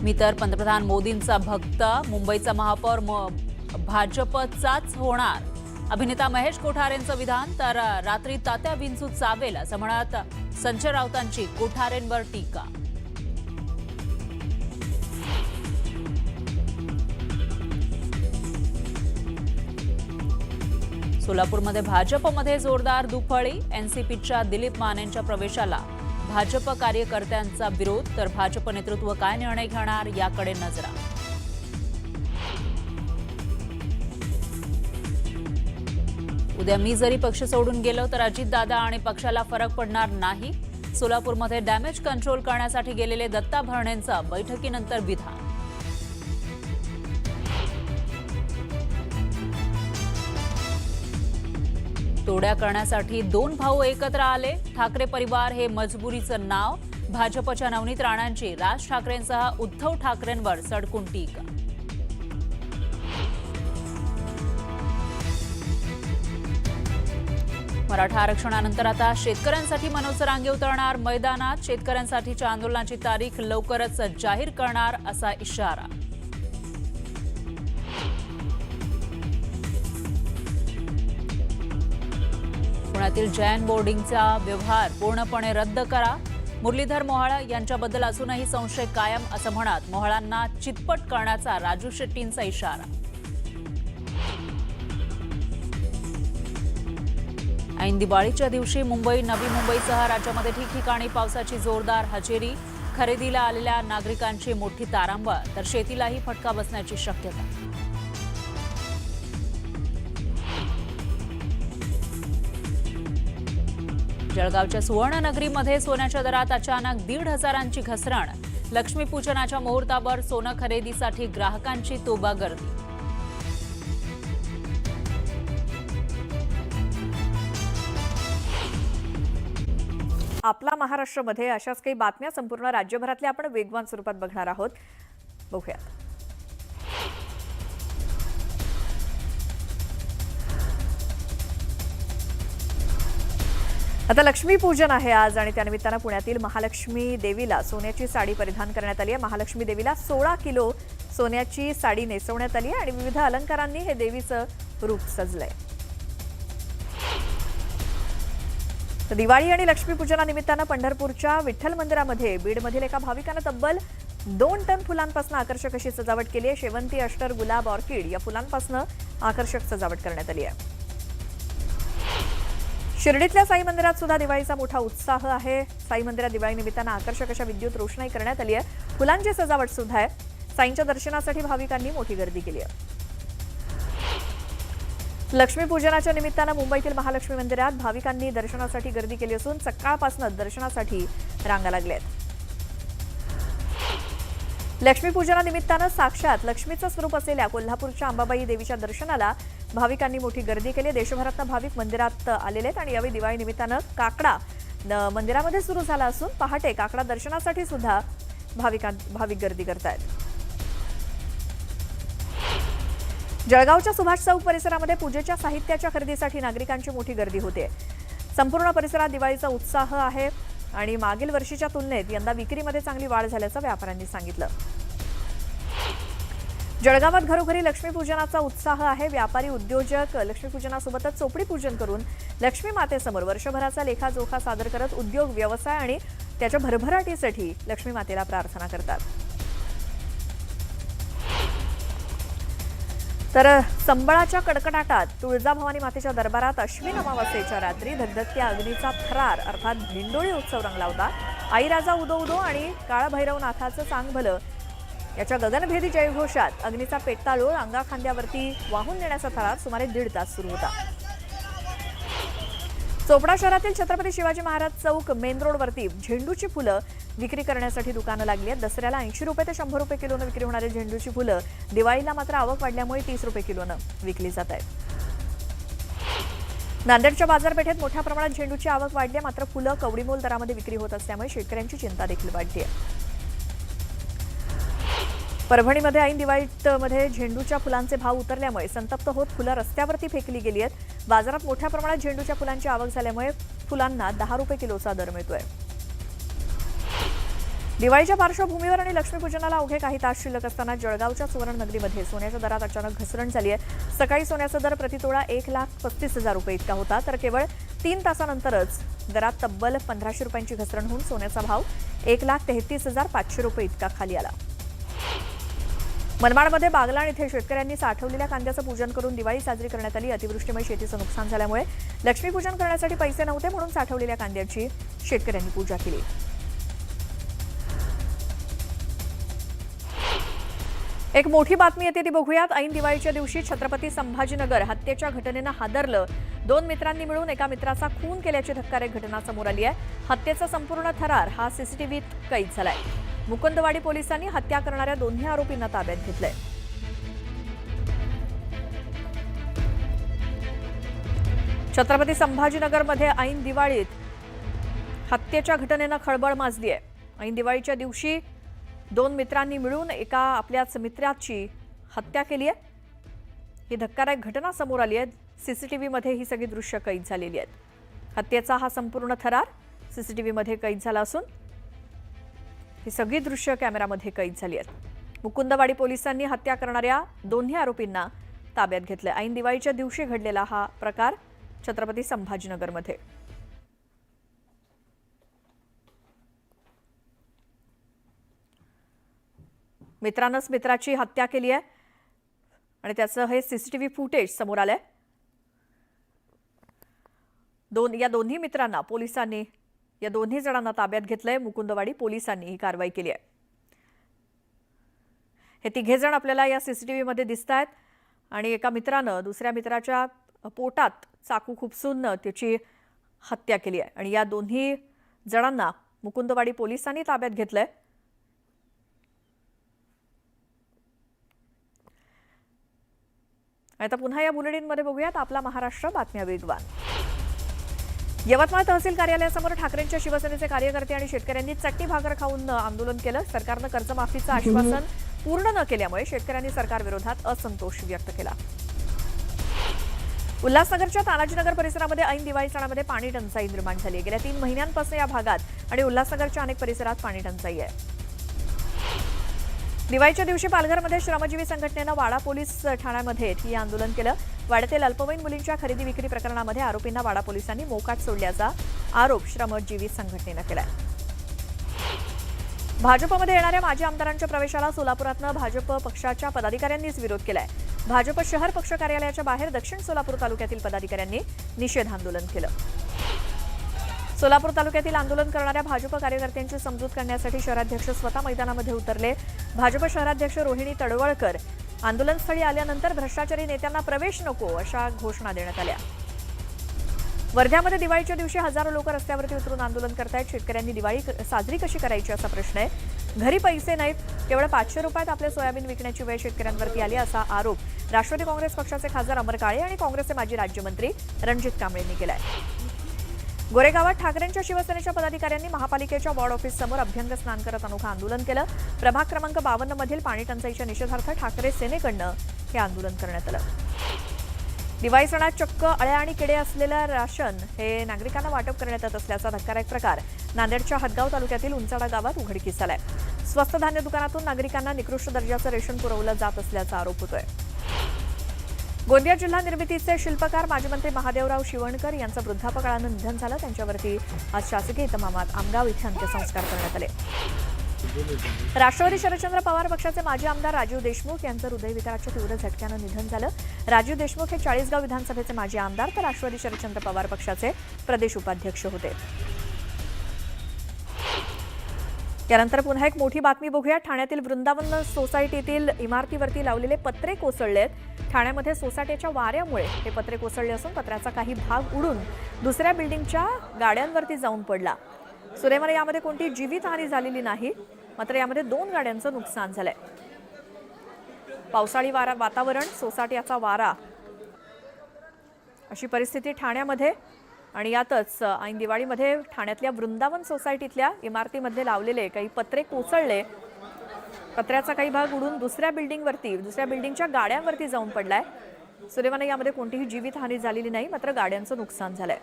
मी तर पंतप्रधान मोदींचा भक्त, मुंबईचा महापौर भाजपचाच होणार. अभिनेता महेश कोठारेंचं विधान. तर रात्री तात्या विंचू चावेल असं म्हणत संजय राऊतांची कोठारेंवर टीका. सोलापूरमध्ये भाजपमध्ये जोरदार दुफळी. एनसीपीच्या दिलीप मानेंच्या प्रवेशाला भाजप कार्यकर्त्यांचा विरोध. तर भाजप नेतृत्व काय निर्णय घेणार याकडे नजरा. उद्या मी जरी पक्ष सोडून गेलो तर अजितदादा आणि पक्षाला फरक पडणार नाही. सोलापूरमध्ये डॅमेज कंट्रोल करण्यासाठी गेलेले दत्ता भरणेंचं बैठकीनंतर विधान. तोड्या करण्यासाठी दोन भाऊ एकत्र आले. ठाकरे परिवार हे मजबुरीचं नाव. भाजपच्या नवनीत राणांची राज ठाकरेंसह उद्धव ठाकरेंवर सडकून टीका. मराठा आरक्षणानंतर आता शेतकऱ्यांसाठी मनोज जरांगे उतरणार मैदानात. शेतकऱ्यांसाठीच्या आंदोलनाची तारीख लवकरच जाहीर करणार असा इशारा. पुण्यातील जैन बोर्डिंगचा व्यवहार पूर्णपणे रद्द करा. मुरलीधर मोहोळ यांच्याबद्दल अजूनही संशय कायम असं म्हणत मोहोळांना चितपट करण्याचा राजू शेट्टींचा इशारा. ऐन दिवाळीच्या दिवशी मुंबई, नवी मुंबईसह राज्यामध्ये ठिकठिकाणी पावसाची जोरदार हजेरी. खरेदीला आलेल्या नागरिकांची मोठी तारांबळ. तर शेतीलाही फटका बसण्याची शक्यता. जळगावच्या सुवर्णनगरीमध्ये सोन्याच्या दरात अचानक 1,500ची घसरण. लक्ष्मीपूजनाच्या मुहूर्तावर सोनं खरेदीसाठी ग्राहकांची तोबा गर्दी. आपला महाराष्ट्रामध्ये अशाच काही बातम्या संपूर्ण राज्यभरातल्या आपण वेगवान स्वरूपात बघणार आहोत. बघूया. आता लक्ष्मीपूजन आहे आज आणि त्यानिमित्तानं पुण्यातील महालक्ष्मी देवीला सोन्याची साडी परिधान करण्यात आली आहे. महालक्ष्मी देवीला 16 किलो सोन्याची साडी नेसवण्यात आली आहे आणि विविध अलंकारांनी हे देवीचं रूप सजलंय. तर दिवाळी आणि लक्ष्मीपूजनानिमित्तानं पंढरपूरच्या विठ्ठल मंदिरामध्ये बीडमधील एका भाविकानं तब्बल 2 टन फुलांपासून आकर्षक अशी सजावट केली आहे. शेवंती, अष्टर, गुलाब, ऑर्किड या फुलांपासून आकर्षक सजावट करण्यात आली आहे. शिर्डीतल्या साई मंदिरात सुद्धा दिवाळीचा मोठा उत्साह आहे. साई मंदिरात दिवाळी निमित्तानं आकर्षक अशा विद्युत रोषणाई करण्यात आली आहे. फुलांची सजावट सुद्धा आहे. साईंच्या दर्शनासाठी भाविकांनी मोठी गर्दी केली आहे. लक्ष्मीपूजनाच्या निमित्तानं मुंबईतील महालक्ष्मी मंदिरात भाविकांनी दर्शनासाठी गर्दी केली असून सकाळपासूनच दर्शनासाठी रांगा लागल्या आहेत. लक्ष्मीपूजनानिमित्तानं साक्षात लक्ष्मीचं स्वरूप असलेल्या कोल्हापूरच्या अंबाबाई देवीच्या दर्शनाला भाविकांनी मोठी गर्दी केली. देशभरातून भाविक मंदिरात आलेले आहेत आणि यावेळी दिवाळी निमित्तानं काकडा मंदिरामध्ये सुरू झाला असून पहाटे काकडा दर्शनासाठी सुद्धा भाविक गर्दी करतायत. जळगावच्या सुभाष चौक परिसरामध्ये पूजेच्या साहित्याच्या खरेदीसाठी नागरिकांची मोठी गर्दी होते. संपूर्ण परिसरात दिवाळीचा उत्साह आहे आणि मागील वर्षीच्या तुलनेत यंदा विक्रीमध्ये चांगली वाढ झाल्याचं व्यापाऱ्यांनी सांगितलं. जळगावात घरोघरी लक्ष्मीपूजनाचा उत्साह आहे. व्यापारी, उद्योजक लक्ष्मीपूजनासोबतच चोपडी पूजन करून लक्ष्मी मातेसमोर वर्षभराचा लेखाजोखा सादर करत उद्योग, व्यवसाय आणि त्याच्या भरभराटीसाठी लक्ष्मी मातेला प्रार्थना करतात. तर संबळाच्या कडकडाटात तुळजाभवानी मातेच्या दरबारात अश्विन अमावास्येच्या रात्री धगधगत्या अग्नीचा थरार अर्थात भिंडोळी उत्सव रंगला होता. आई राजा उदो उदो आणि काळभैरवनाथाचं सांग भलं याच्या गगनभेदी जयघोषात अग्नीचा पेट्टाळूळ अंगाखांद्यावरती वाहून नेण्याचा थरार सुमारे 1.5 तास सुरू होता. चोपडा शहरातील छत्रपती शिवाजी महाराज चौक मेन रोडवरती झेंडूची फुलं विक्री करण्यासाठी दुकानं लागली आहेत. दसऱ्याला 80 रुपये ते 100 रुपये किलोनं विक्री होणारी झेंडूची फुलं दिवाळीला मात्र आवक वाढल्यामुळे 30 रुपये किलोनं विकली जात आहेत. नांदेडच्या बाजारपेठेत मोठ्या प्रमाणात झेंडूची आवक वाढली आहे. मात्र फुलं कवडीमोल दरामध्ये विक्री होत असल्यामुळे शेतकऱ्यांची चिंता देखील वाढली आहे. परभणीमध्ये ऐन दिवाळीमध्ये झेंडूच्या फुलांचे भाव उतरल्यामुळे संतप्त होत फुलं रस्त्यावरती फेकली गेली आहेत. बाजारात मोठ्या प्रमाणात झेंडूच्या फुलांची आवक झाल्यामुळे फुलांना 10 रुपये किलोचा दर मिळतोय. दिवाळीच्या पार्श्वभूमीवर आणि लक्ष्मीपूजनाला अवघे काही तास शिल्लक असताना जळगावच्या सुवर्णनगरीमध्ये सोन्याच्या दरात अचानक घसरण झाली आहे। सकाळी सोन्याचा दर प्रतितोळा 1,35,000 रुपये इतका होता, तर केवळ 3 तासानंतरच दरात तब्बल 1,500 रुपयांची घसरण होऊन सोन्याचा भाव 1,33,500 रुपये इतका खाली आला। मनमाडमध्ये बागलाण इथे शेतकऱ्यांनी साठवलेल्या कांद्याचं पूजन करून दिवाळी साजरी करण्यात आली। अतिवृष्टीमुळे शेतीचं नुकसान झाल्यामुळे लक्ष्मीपूजन करण्यासाठी पैसे नव्हते, म्हणून साठवलेल्या कांद्याची शेतकऱ्यांनी पूजा केली। एक मोठी बातमी येते ती बघूयात। ऐन दिवाळीच्या दिवशी छत्रपती संभाजीनगर हत्येच्या घटनेनं हादरलं। 2 मित्रांनी मिळून एका मित्राचा खून केल्याची धक्कादायक घटना समोर आली आहे। हत्येचा संपूर्ण थरार हा सीसीटीव्हीत कैद झालाय। मुकुंदवाडी पोलिसांनी हत्या करणाऱ्या दोन्ही आरोपींना ताब्यात घेतलंय। छत्रपती संभाजीनगरमध्ये ऐन दिवाळीत हत्येच्या घटनेनं खळबळ माजली आहे। ऐन दिवाळीच्या दिवशी 2 मित्रांनी मिळून एका आपल्याच मित्राची हत्या केली आहे। ही धक्कादायक घटना समोर आली आहे। सीसीटीव्हीमध्ये ही सगळी दृश्य कैद झालेली आहेत। हत्येचा हा संपूर्ण थरार सीसीटीव्हीमध्ये कैद झाला असून ही सगळी दृश्य कॅमेरामध्ये कैद झाली आहेत। मुकुंदवाडी पोलिसांनी हत्या करणाऱ्या दोन्ही आरोपींना ताब्यात घेतले। ऐन दिवाळीच्या दिवशी घडलेला हा प्रकार छत्रपती संभाजीनगरमध्ये। मित्रानंच मित्राची हत्या केली आहे आणि त्याचं हे सीसीटीव्ही फुटेज समोर आलंय। या दोन्ही मित्रांना पोलिसांनी या दोन्ही जणांना ताब्यात घेतलंय। मुकुंदवाडी पोलिसांनी ही कारवाई केली आहे। हे तिघे जण आपल्याला या सीसीटीव्हीमध्ये दिसतायत आणि एका मित्रानं दुसऱ्या मित्राच्या पोटात चाकू खुपसून त्याची हत्या केली आहे आणि या दोन्ही जणांना मुकुंदवाडी पोलिसांनी ताब्यात घेतलंय। आता पुन्हा या बुलेटिनमध्ये बघूयात आपला महाराष्ट्र बातम्या वेगवान। यवतमाळ तहसील कार्यालयासमोर ठाकरेंच्या शिवसेनेचे कार्यकर्ते आणि शेतकऱ्यांनी चटणी भाकर खाऊन आंदोलन केलं। सरकारनं कर्जमाफीचं आश्वासन पूर्ण न केल्यामुळे शेतकऱ्यांनी सरकारविरोधात असंतोष व्यक्त केला। उल्हासनगरच्या तानाजीनगर परिसरामध्ये ऐन दिवाळी सणामध्ये पाणी टंचाई निर्माण झाली आहे। गेल्या 3 महिन्यांपासून या भागात आणि उल्हासनगरच्या अनेक परिसरात पाणी टंचाई आहे। दिवाळीच्या दिवशी पालघरमध्ये श्रमजीवी संघटनेनं वाडा पोलीस ठाण्यामध्ये ठिय्या आंदोलन केलं। वाड्यातील अल्पवयीन मुलींच्या खरेदी विक्री प्रकरणामध्ये आरोपींना वाडा पोलिसांनी मोकाट सोडल्याचा आरोप श्रमजीवी संघटनेनं केलाय। भाजपमध्ये येणाऱ्या माजी आमदारांच्या प्रवेशाला सोलापुरातनं भाजप पक्षाच्या पदाधिकाऱ्यांनीच विरोध केलाय। भाजप शहर पक्ष कार्यालयाच्या बाहेर दक्षिण सोलापूर तालुक्यातील पदाधिकाऱ्यांनी निषेध आंदोलन केलं। सोलापूर तालुक्यातील आंदोलन करणाऱ्या भाजप कार्यकर्त्यांची समजूत करण्यासाठी शहराध्यक्ष स्वतः मैदानामध्ये उतरले। भाजप शहराध्यक्ष रोहिणी तडवळकर आंदोलनस्थळी आल्यानंतर भ्रष्टाचारी नेत्यांना प्रवेश नको अशा घोषणा देण्यात आल्या। वर्ध्यामध्ये दिवाळीच्या दिवशी हजारो लोक रस्त्यावरती उतरून आंदोलन करतायत। शेतकऱ्यांनी दिवाळी साजरी कशी करायची असा प्रश्न आहे। घरी पैसे नाहीत, केवळ 500 रुपयात आपले सोयाबीन विकण्याची वेळ शेतकऱ्यांवरती आली असा आरोप राष्ट्रवादी काँग्रेस पक्षाचे खासदार अमर काळे आणि काँग्रेसचे माजी राज्यमंत्री रणजित कांबळेंनी केलाय। गोरेगावात ठाकरेंच्या शिवसेनेच्या पदाधिकाऱ्यांनी महापालिकेच्या वॉर्ड ऑफिस समोर अभ्यंग स्नान करत अनोखं आंदोलन केलं। प्रभाग क्रमांक 52 मधील पाणी टंचाईच्या निषेधार्थ ठाकरे सेनेकडनं हे आंदोलन करण्यात आलं। दिवाळी सणात चक्क अळ्या आणि किडे असलेलं राशन हे नागरिकांना वाटप करण्यात येत असल्याचा धक्कादायक प्रकार नांदेडच्या हदगाव तालुक्यातील उंचाडा गावात उघडकीस आलाय। स्वस्त धान्य दुकानातून नागरिकांना निकृष्ट दर्जाचं रेशन पुरवलं जात असल्याचा आरोप होतोय। गोंदिया जिल्हा निर्मितीचे शिल्पकार माजी मंत्री महादेवराव शिवणकर यांचं वृद्धापकाळानं निधन झालं। त्यांच्यावरती आज शासकीय इतमामात आमगाव इथे अंत्यसंस्कार करण्यात आले। राष्ट्रवादी शरदचंद्र पवार पक्षाचे माजी आमदार राजीव देशमुख यांचं हृदयविकाराच्या तीव्र झटक्यानं निधन झालं। राजीव देशमुख हे 40गाव विधानसभेचे माजी आमदार तर राष्ट्रवादी शरदचंद्र पवार पक्षाचे प्रदेश उपाध्यक्ष होते। यानंतर पुन्हा एक मोठी बातमी बघूया। ठाण्यातील वृंदावन सोसायटीतील इमारतीवरती लावलेले पत्रे कोसळलेत। ठाण्यामध्ये सोसायटीच्या वाऱ्यामुळे हे पत्रे कोसळले असून पत्र्याचा काही भाग उडून दुसऱ्या बिल्डिंगच्या गाड्यांवरती जाऊन पडला। सुदैवाने यामध्ये कोणती जीवितहानी झालेली नाही, मात्र यामध्ये 2 गाड्यांचं नुकसान झालंय। पावसाळी वातावरण, सोसायटीचा वारा अशी परिस्थिती ठाण्यामध्ये आणि यातच ऐन दिवाळीमध्ये ठाण्यातल्या वृंदावन सोसायटीतल्या इमारतीमध्ये लावलेले काही पत्रे कोसळले। पत्र्याचा काही भाग उडून दुसऱ्या बिल्डिंगच्या गाड्यांवरती जाऊन पडलाय। सुदैवाने यामध्ये कोणतीही जीवितहानी झालेली नाही, मात्र गाड्यांचं नुकसान झालंय।